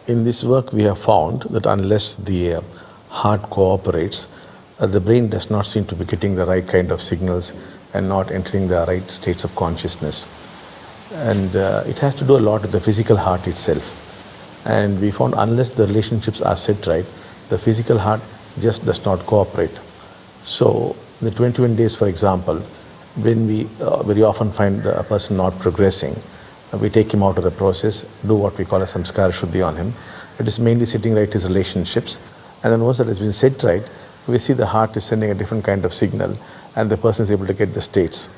In this work, we have found that unless the heart cooperates, the brain does not seem to be getting the right kind of signals and not entering the right states of consciousness. And it has to do a lot with the physical heart itself. And we found unless the relationships are set right, the physical heart just does not cooperate. So the 21 days, for example, when we very often find a person not progressing, we take him out of the process, do what we call a samskara shuddhi on him. It is mainly setting right his relationships. And then once that has been set right, we see the heart is sending a different kind of signal and the person is able to get the states.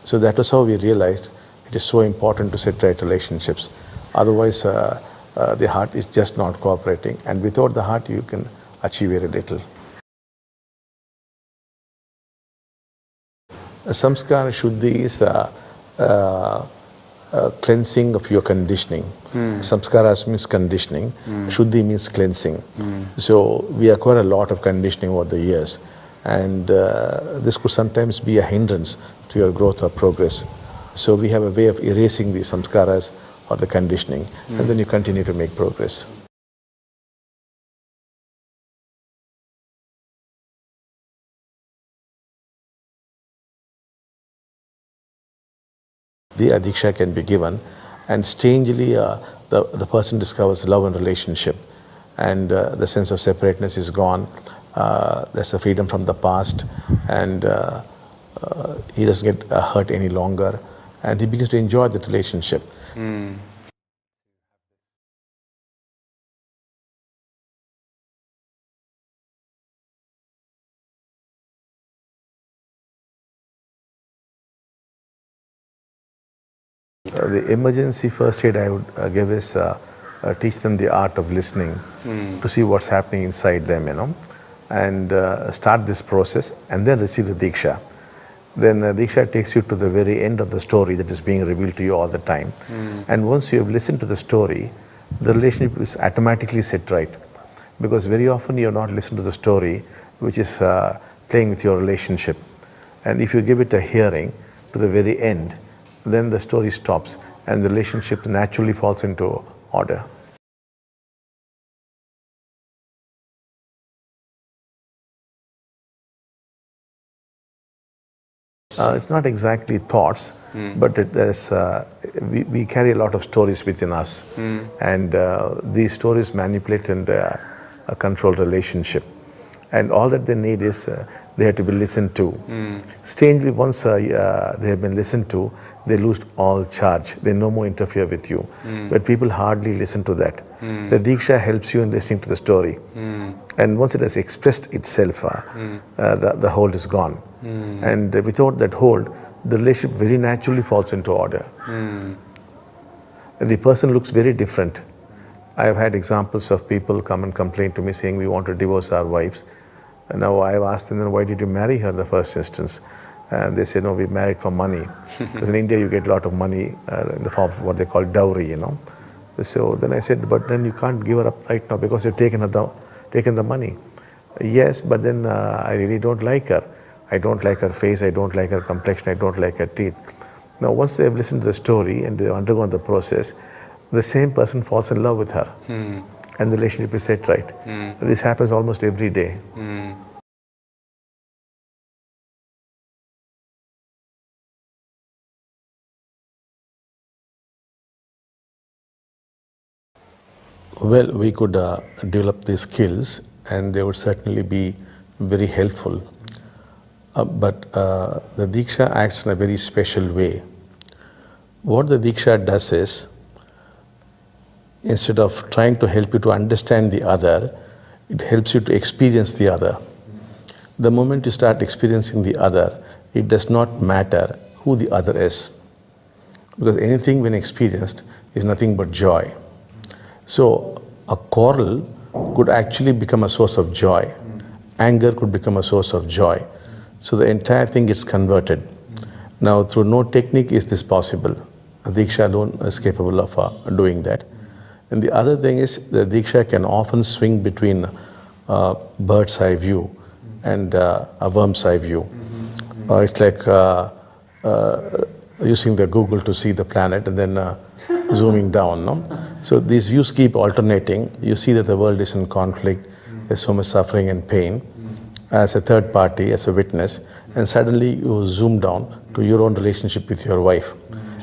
So that was how we realized it is so important to set right relationships. Otherwise, the heart is just not cooperating. And without the heart, you can achieve very little. Samskara shuddhi is cleansing of your conditioning. Samskaras means conditioning. Shuddhi means cleansing. So we acquire a lot of conditioning over the years. And this could sometimes be a hindrance to your growth or progress. So we have a way of erasing the samskaras or the conditioning. And then you continue to make progress. The Deeksha can be given, and strangely the person discovers love and relationship, and the sense of separateness is gone. There's a freedom from the past, and he doesn't get hurt any longer, and he begins to enjoy the relationship. The emergency first aid I would give is teach them the art of listening to see what's happening inside them, and start this process and then receive the Deeksha. Then Deeksha takes you to the very end of the story that is being revealed to you all the time. And once you have listened to the story, the relationship is automatically set right. Because very often you have not listened to the story, which is playing with your relationship. And if you give it a hearing to the very end, then the story stops and the relationship naturally falls into order. It's not exactly thoughts, but we carry a lot of stories within us. And these stories manipulate and control relationship. And all that they need is they have to be listened to. Strangely, once they have been listened to, they lose all charge. They no more interfere with you. But people hardly listen to that. The Deeksha helps you in listening to the story. And once it has expressed itself, the hold is gone. And without that hold, the relationship very naturally falls into order. The person looks very different. I have had examples of people come and complain to me saying, we want to divorce our wives. And now I have asked them, why did you marry her in the first instance? And they say, no, we married for money. Because in India, you get a lot of money in the form of what they call dowry, So then I said, but then you can't give her up right now because you've taken the money. Yes, but then I really don't like her. I don't like her face, I don't like her complexion, I don't like her teeth. Now, once they have listened to the story and they have undergone the process, the same person falls in love with her. And the relationship is set right. This happens almost every day. Well, we could develop these skills and they would certainly be very helpful. But the Deeksha acts in a very special way. What the Deeksha does is, instead of trying to help you to understand the other, it helps you to experience the other. The moment you start experiencing the other, it does not matter who the other is. Because anything when experienced is nothing but joy. So a quarrel could actually become a source of joy. Anger could become a source of joy. So the entire thing gets converted. Now, through no technique is this possible. Deeksha alone is capable of doing that. And the other thing is the Deeksha can often swing between bird's eye view and a worm's eye view. It's like using the Google to see the planet and then zooming down. No? So these views keep alternating. You see that the world is in conflict, there's so much suffering and pain as a third party, as a witness, and suddenly you zoom down to your own relationship with your wife.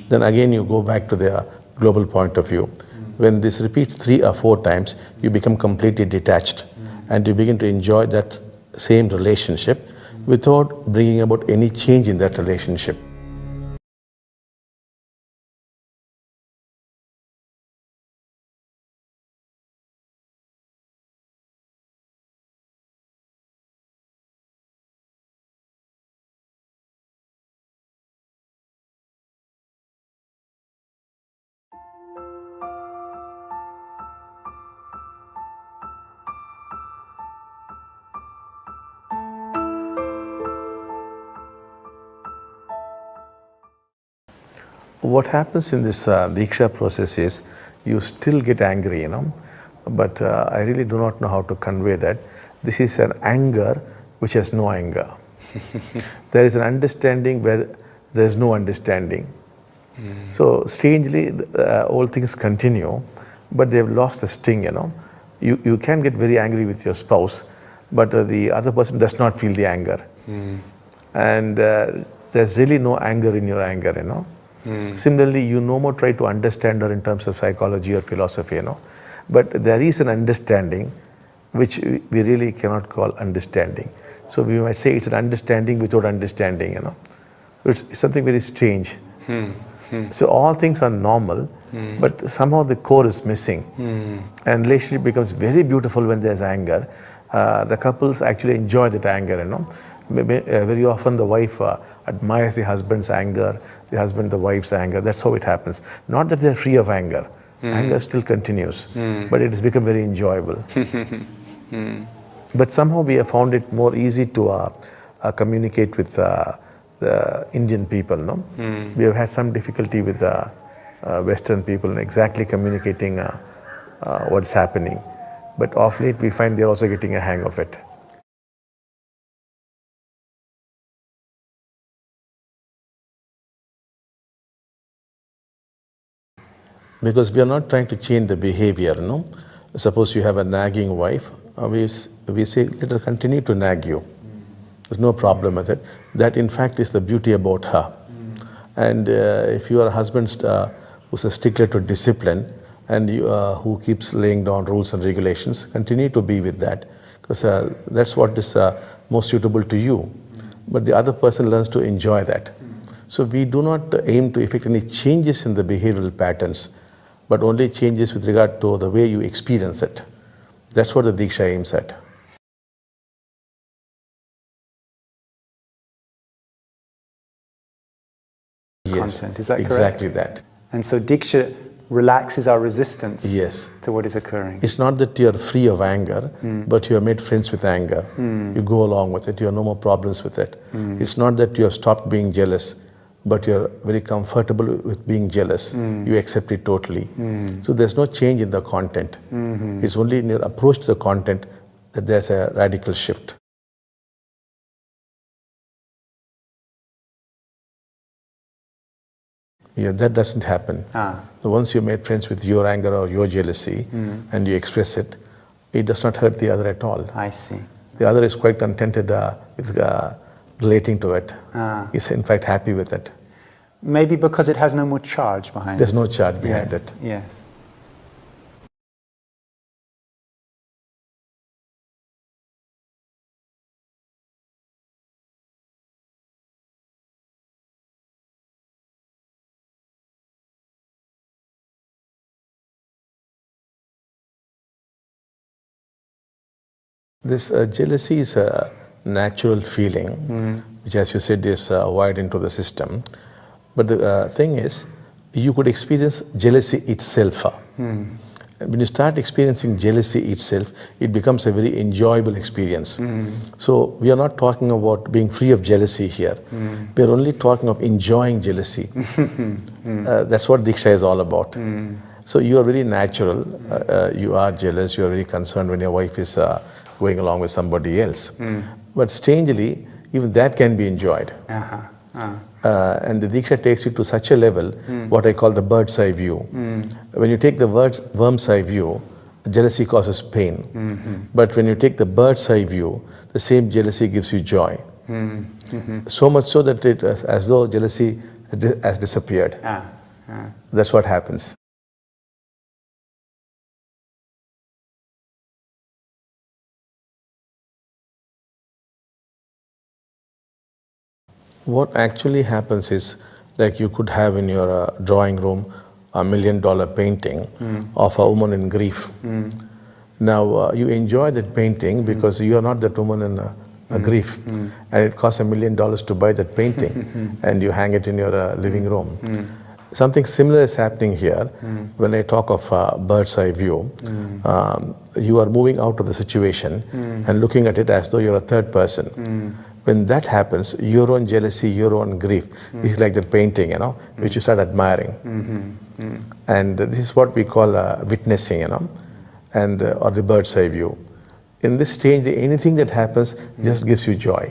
Then again you go back to the global point of view. When this repeats 3 or 4 times, you become completely detached and you begin to enjoy that same relationship without bringing about any change in that relationship. What happens in this Deeksha process is you still get angry, but I really do not know how to convey that. This is an anger which has no anger. There is an understanding where there is no understanding. So strangely, all things continue, but they have lost the sting, You can get very angry with your spouse, but the other person does not feel the anger. And there's really no anger in your anger, Similarly, you no more try to understand her in terms of psychology or philosophy, But there is an understanding which we really cannot call understanding. So we might say it's an understanding without understanding, It's something very strange. So all things are normal, but somehow the core is missing. And relationship becomes very beautiful when there's anger. The couples actually enjoy that anger, Very often the wife admires the husband's anger, the husband the wife's anger. That's how it happens. Not that they're free of anger. Anger still continues, but it has become very enjoyable. But somehow we have found it more easy to communicate with the Indian people. We have had some difficulty with the Western people in exactly communicating what's happening. But of late we find they're also getting a hang of it. Because we are not trying to change the behavior, Suppose you have a nagging wife, we say, let her continue to nag you. There's no problem with it. That in fact is the beauty about her. And if you are a husband who's a stickler to discipline and who keeps laying down rules and regulations, continue to be with that, because that's what is most suitable to you. But the other person learns to enjoy that. So we do not aim to effect any changes in the behavioral patterns, but only changes with regard to the way you experience it. That's what the Deeksha aims at. Content, is that correct? Exactly that. And so Deeksha relaxes our resistance to what is occurring. It's not that you're free of anger, but you're made friends with anger. You go along with it, you have no more problems with it. It's not that you have stopped being jealous, but you're very comfortable with being jealous. You accept it totally. So there's no change in the content. It's only in your approach to the content that there's a radical shift. Yeah, that doesn't happen. Once you made friends with your anger or your jealousy and you express it, it does not hurt the other at all. I see. The other is quite contented with relating to it. He's in fact happy with it. Maybe because it has no more charge behind it. There's no charge behind it. Yes. This jealousy is a natural feeling, which, as you said, is wired into the system. But the thing is, you could experience jealousy itself. When you start experiencing jealousy itself, it becomes a very enjoyable experience. So we are not talking about being free of jealousy here. We are only talking of enjoying jealousy. That's what Deeksha is all about. So you are very natural. You are jealous. You are very concerned when your wife is going along with somebody else. But strangely, even that can be enjoyed. And the Deeksha takes you to such a level, what I call the bird's eye view. When you take the worm's eye view, jealousy causes pain. But when you take the bird's eye view, the same jealousy gives you joy. So much so that it is as though jealousy has disappeared. That's what happens. What actually happens is, like you could have in your drawing room a $1 million painting of a woman in grief. Now you enjoy that painting because you are not that woman in grief, and it costs $1 million to buy that painting, and you hang it in your living room. Something similar is happening here. When I talk of bird's eye view, you are moving out of the situation and looking at it as though you're a third person. When that happens, your own jealousy, your own grief is like that painting, which you start admiring. And this is what we call witnessing, and or the bird's eye view. In this stage, anything that happens just gives you joy.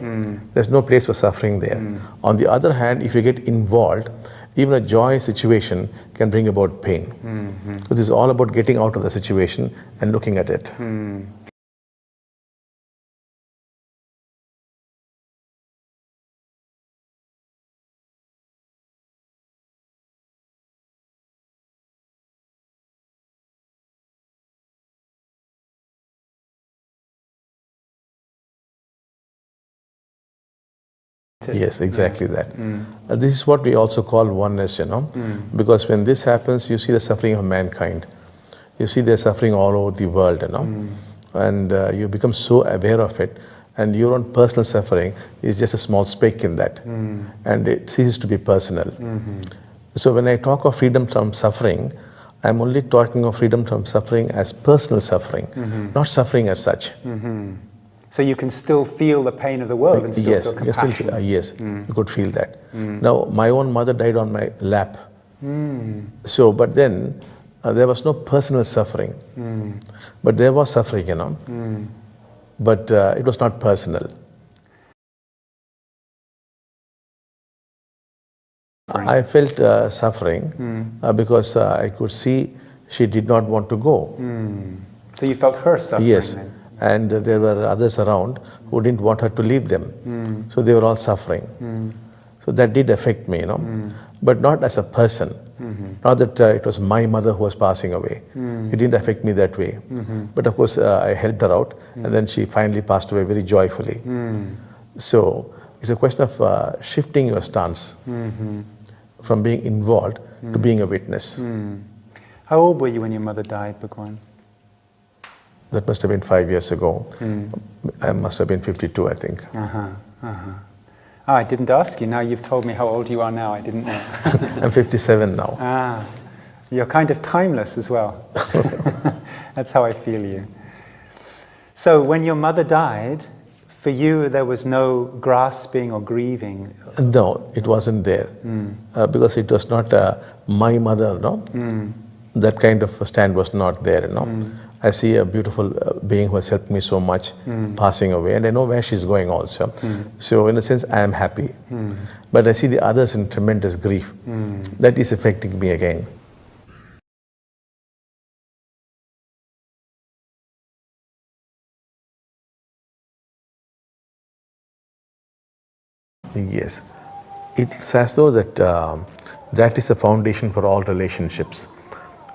There's no place for suffering there. On the other hand, if you get involved, even a joy situation can bring about pain. So this is all about getting out of the situation and looking at it. Yes, exactly that. This is what we also call oneness, because when this happens, you see the suffering of mankind. You see their suffering all over the world, and you become so aware of it, and your own personal suffering is just a small speck in that, and it ceases to be personal. So when I talk of freedom from suffering, I'm only talking of freedom from suffering as personal suffering, not suffering as such. So you can still feel the pain of the world and still feel compassion. Yes, you could feel that. Now, my own mother died on my lap. So, but then there was no personal suffering. But there was suffering, but it was not personal. I felt suffering because I could see she did not want to go. So you felt her suffering? Yes. Then? And there were others around who didn't want her to leave them. So they were all suffering. So that did affect me, but not as a person. Not that it was my mother who was passing away. It didn't affect me that way. But of course, I helped her out, and then she finally passed away very joyfully. So it's a question of shifting your stance from being involved to being a witness. How old were you when your mother died, Bhagavan? That must have been 5 years ago. I must have been 52, I think. Oh, I didn't ask you. Now you've told me how old you are now. I didn't know. I'm 57 now. You're kind of timeless as well. That's how I feel you. So when your mother died, for you there was no grasping or grieving? No, it wasn't there. Because it was not my mother, That kind of a stand was not there, I see a beautiful being who has helped me so much passing away, and I know where she's going also. So in a sense, I am happy. But I see the others in tremendous grief. That is affecting me again. Yes. It's as though that is the foundation for all relationships.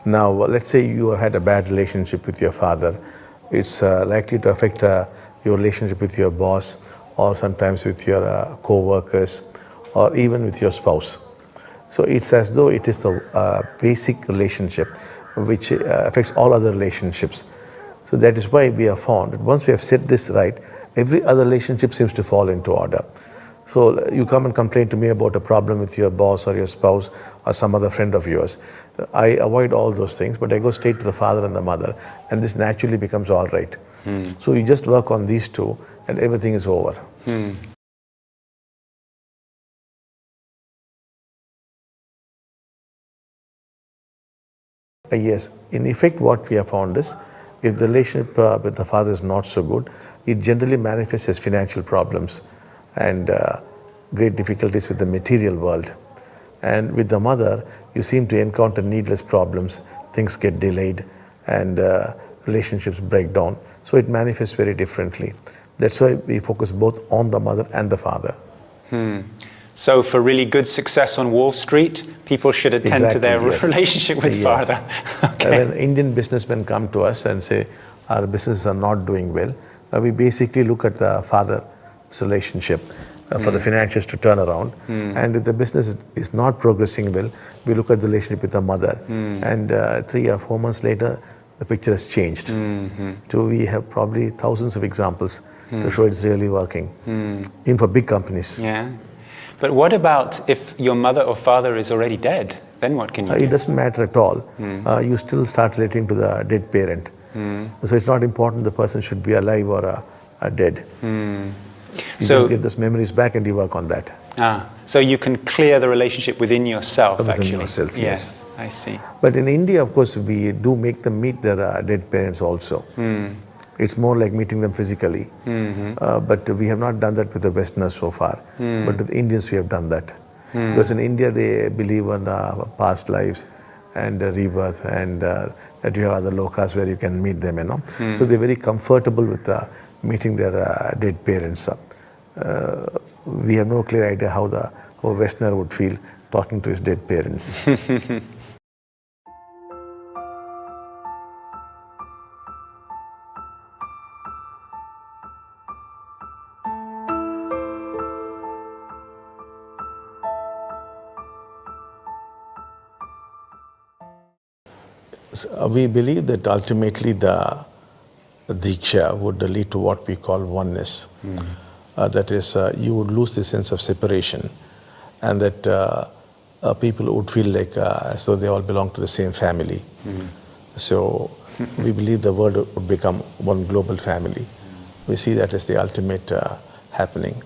Now, let's say you had a bad relationship with your father. It's likely to affect your relationship with your boss, or sometimes with your co-workers, or even with your spouse. So it's as though it is the basic relationship which affects all other relationships. So that is why we have found that once we have set this right, every other relationship seems to fall into order. So you come and complain to me about a problem with your boss or your spouse or some other friend of yours. I avoid all those things, but I go straight to the father and the mother, and this naturally becomes all right. So you just work on these two and everything is over. Yes, in effect what we have found is, if the relationship with the father is not so good, it generally manifests as financial problems. And great difficulties with the material world. And with the mother, you seem to encounter needless problems, things get delayed, and relationships break down. So it manifests very differently. That's why we focus both on the mother and the father. So for really good success on Wall Street, people should attend to their relationship with father. Okay. When Indian businessmen come to us and say, our businesses are not doing well, we basically look at the father's relationship for the financials to turn around. And if the business is not progressing well, we look at the relationship with the mother. And 3 or 4 months later, the picture has changed. So we have probably thousands of examples to show it's really working, even for big companies. Yeah. But what about if your mother or father is already dead? Then what can you do? It doesn't matter at all. You still start relating to the dead parent. So it's not important the person should be alive or dead. You just get those memories back and you work on that. So you can clear the relationship within yourself, within yourself, yes. I see. But in India, of course, we do make them meet their dead parents also. It's more like meeting them physically. But we have not done that with the Westerners so far. But with Indians, we have done that. Because in India, they believe in past lives and rebirth, and that you have other lokas where you can meet them, you know. So they're very comfortable with meeting their dead parents. We have no clear idea how a Westerner would feel talking to his dead parents. So we believe that ultimately the Deeksha would lead to what we call oneness. That is, you would lose the sense of separation, and that people would feel like as though they all belong to the same family. So we believe the world would become one global family. We see that as the ultimate happening.